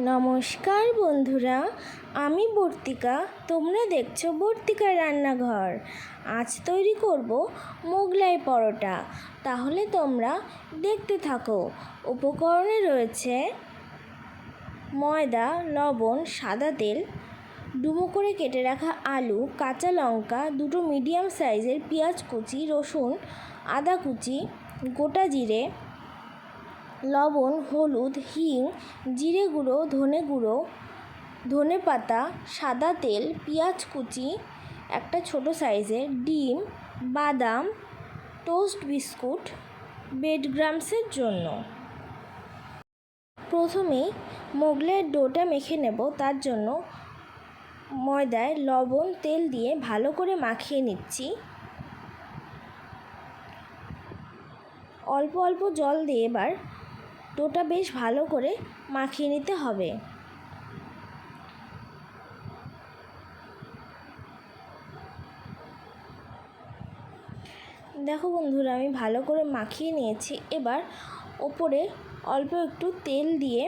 নমস্কার বন্ধুরা, আমি বর্তিকা। তোমরা দেখছো বর্তিকার রান্নাঘর। আজ তৈরি করব মোগলাই পরোটা। তাহলে তোমরা দেখতে থাকো। উপকরণে রয়েছে ময়দা, লবণ, সাদা তেল, ডুমো করে কেটে রাখা আলু, কাঁচা লঙ্কা, দুটো মিডিয়াম সাইজের পেঁয়াজ কুচি, রসুন, আদা কুচি, গোটা জিরে, লবণ, হলুদ, হিং, জিরে গুঁড়ো, ধনে গুঁড়ো, ধনে পাতা, সাদা তেল, পেঁয়াজ কুচি, একটা ছোট সাইজের ডিম, বাদাম, টোস্ট বিস্কুট, ব্রেডক্রাম্বসের জন্য। প্রথমেই মোগলাইয়ের ডোটা মেখে নেব। তার জন্য ময়দায় লবণ, তেল দিয়ে ভালো করে মাখিয়ে নিচ্ছি। অল্প অল্প জল দিয়ে এবার ডোটা বেশ ভালো করে মাখিয়ে নিতে হবে। দেখো বন্ধুরা, আমি ভালো করে মাখিয়ে নিয়েছি। এবার ওপরে অল্প একটু তেল দিয়ে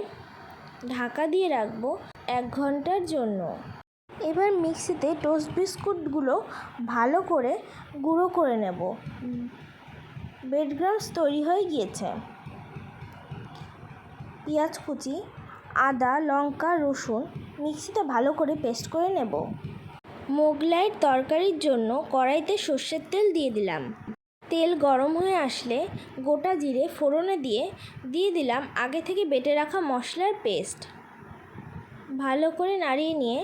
ঢাকা দিয়ে রাখবো 1 ঘন্টার জন্য। এবার মিক্সিতে টোস্ট বিস্কুটগুলো ভালো করে গুঁড়ো করে নেব। ব্রেডক্রাম্বস তৈরি হয়ে গিয়েছে। পেঁয়াজ কুচি, আদা, লঙ্কা, রসুন মিক্সিতে ভালো করে পেস্ট করে নেব। মোগলাইয়ের তরকারির জন্য কড়াইতে সর্ষের তেল দিয়ে দিলাম। তেল গরম হয়ে আসলে গোটা জিরে ফোড়নে দিয়ে দিলাম আগে থেকে বেটে রাখা মশলার পেস্ট। ভালো করে নাড়িয়ে নিয়ে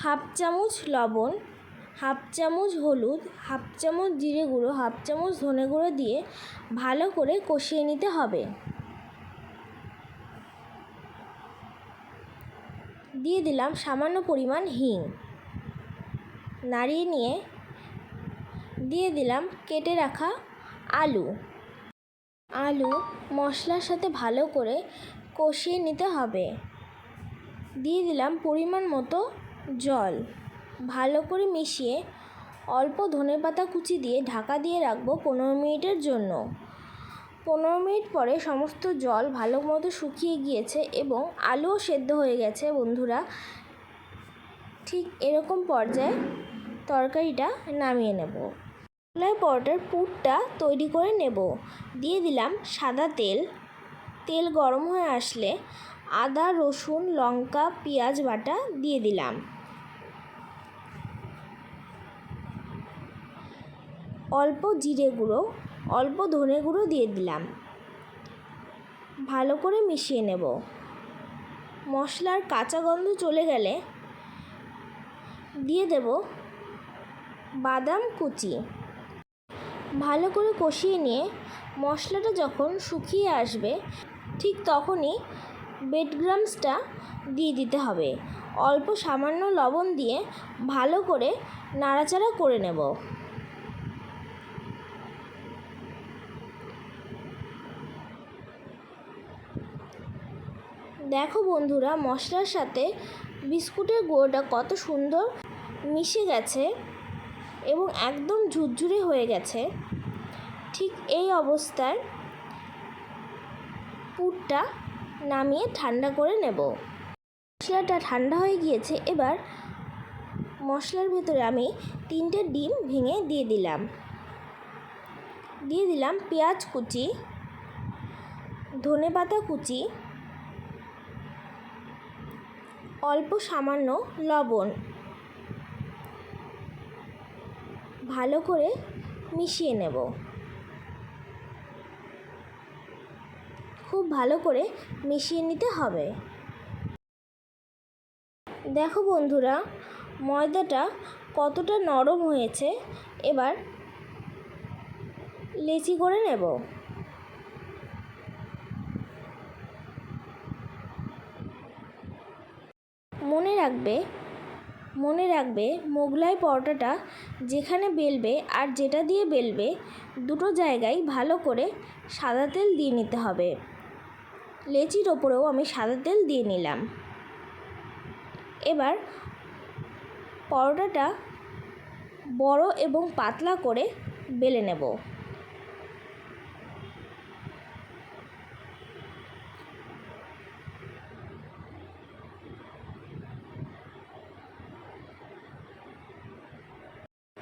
1/2 চামচ লবণ, 1/2 চামচ হলুদ, 1/2 চামচ জিরে গুঁড়ো, 1/2 চামচ ধনে গুঁড়ো দিয়ে ভালো করে কষিয়ে নিতে হবে। দিয়ে দিলাম সামান্য পরিমাণ হিং। নাড়িয়ে নিয়ে দিয়ে দিলাম কেটে রাখা আলু মশলার সাথে ভালো করে কষিয়ে নিতে হবে। দিয়ে দিলাম পরিমাণ মতো জল। ভালো করে মিশিয়ে অল্প ধনেপাতা কুচি দিয়ে ঢাকা দিয়ে রাখবো 15 মিনিটের জন্য। 15 মিনিট পরে সমস্ত জল ভালো মতো শুকিয়ে গিয়েছে এবং আলুও সেদ্ধ হয়ে গেছে বন্ধুরা। ঠিক এরকম পর্যায়ে তরকারিটা নামিয়ে নেব। মোগলাই পরোটার পুরটা তৈরি করে নেব। দিয়ে দিলাম সাদা তেল। তেল গরম হয়ে আসলে আদা, রসুন, লঙ্কা, পেঁয়াজ বাটা দিয়ে দিলাম। অল্প জিরে গুঁড়ো, অল্প ধনে গুঁড়ো দিয়ে দিলাম। ভালো করে মিশিয়ে নেব। মশলার কাঁচা গন্ধ চলে গেলে দিয়ে দেব বাদাম কুচি। ভালো করে কষিয়ে নিয়ে মশলাটা যখন শুকিয়ে আসবে ঠিক তখনই ব্রেডক্রাম্বসটা দিয়ে দিতে হবে। অল্প সামান্য লবণ দিয়ে ভালো করে নাড়াচাড়া করে নেব। দেখো বন্ধুরা, মশলার সাথে বিস্কুটের গুঁড়োটা কত সুন্দর মিশে গেছে এবং একদম ঝুরঝুরে হয়ে গেছে। ঠিক এই অবস্থায় পুরটা নামিয়ে ঠান্ডা করে নেব। মশলাটা ঠান্ডা হয়ে গিয়েছে। এবার মশলার ভেতরে আমি 3টে ডিম ভেঙে দিয়ে দিলাম পেঁয়াজ কুচি, ধনেপাতা কুচি, অল্প সামান্য লবণ। ভালো করে মিশিয়ে নেব। খুব ভালো করে মিশিয়ে নিতে হবে। দেখো বন্ধুরা, ময়দাটা কতটা নরম হয়েছে। এবার লেচি করে নেব। মনে রাখবে মোগলাই পরোটাটা যেখানে বেলবে আর যেটা দিয়ে বেলবে দুটো জায়গায় ভালো করে সাদা তেল দিয়ে নিতে হবে। লেচির ওপরেও আমি সাদা তেল দিয়ে নিলাম। এবার পরোটাটা বড় এবং পাতলা করে বেলে নেব।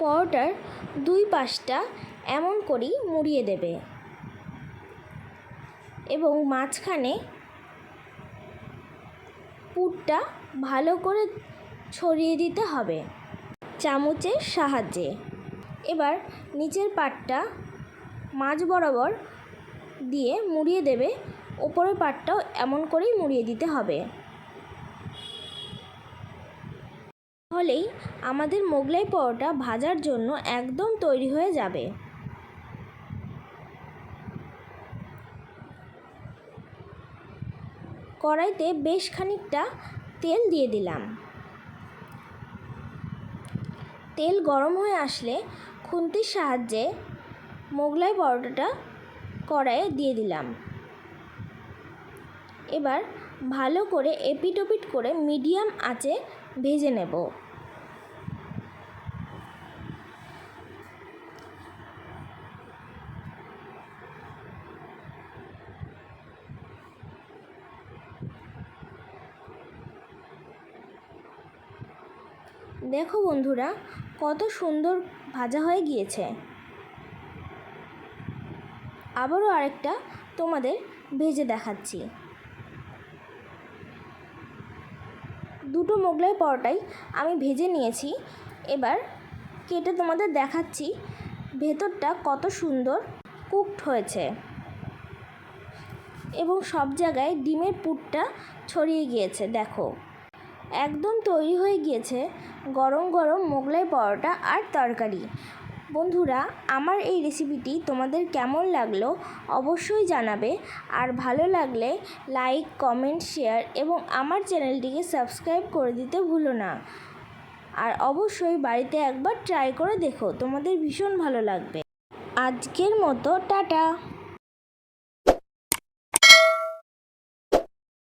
পরোটার দুই পাশটা এমন করেই মুড়িয়ে দেবে এবং মাঝখানে পুরটা ভালো করে ছড়িয়ে দিতে হবে চামচের সাহায্যে। এবার নিচের পাটটা মাঝ বরাবর দিয়ে মুড়িয়ে দেবে, ওপরের পাটটাও এমন করেই মুড়িয়ে দিতে হবে। তাহলেই আমাদের মোগলাই পরোটা ভাজার জন্য একদম তৈরি হয়ে যাবে। কড়াইতে বেশ খানিকটা তেল দিয়ে দিলাম। তেল গরম হয়ে আসলে খুন্তির সাহায্যে মোগলাই পরোটাটা কড়াইয়ে দিয়ে দিলাম। এবার ভালো করে এপিট ওপিট করে মিডিয়াম আঁচে ভেজে নেব। দেখো বন্ধুরা, কত সুন্দর ভাজা হয়ে গিয়েছে। আবারও আরেকটা তোমাদের ভেজে দেখাচ্ছি। দুটো মোগলাই পরোটাই আমি ভেজে নিয়েছি। এবার কেটে তোমাদের দেখাচ্ছি ভেতরটা কত সুন্দর কুকড হয়েছে এবং সব জায়গায় ডিমের পুরটা ছড়িয়ে গিয়েছে। দেখো, একদম তৈরি হয়ে গিয়েছে গরম গরম মোগলাই পরোটা আর তরকারি। বন্ধুরা, আমার এই রেসিপিটি তোমাদের কেমন লাগলো অবশ্যই জানাবে, আর ভালো লাগলে লাইক, কমেন্ট, শেয়ার এবং আমার চ্যানেলটিকে সাবস্ক্রাইব করে দিতে ভুলো না। আর অবশ্যই বাড়িতে একবার ট্রাই করে দেখো, তোমাদের ভীষণ ভালো লাগবে। আজকের মতো টাটা।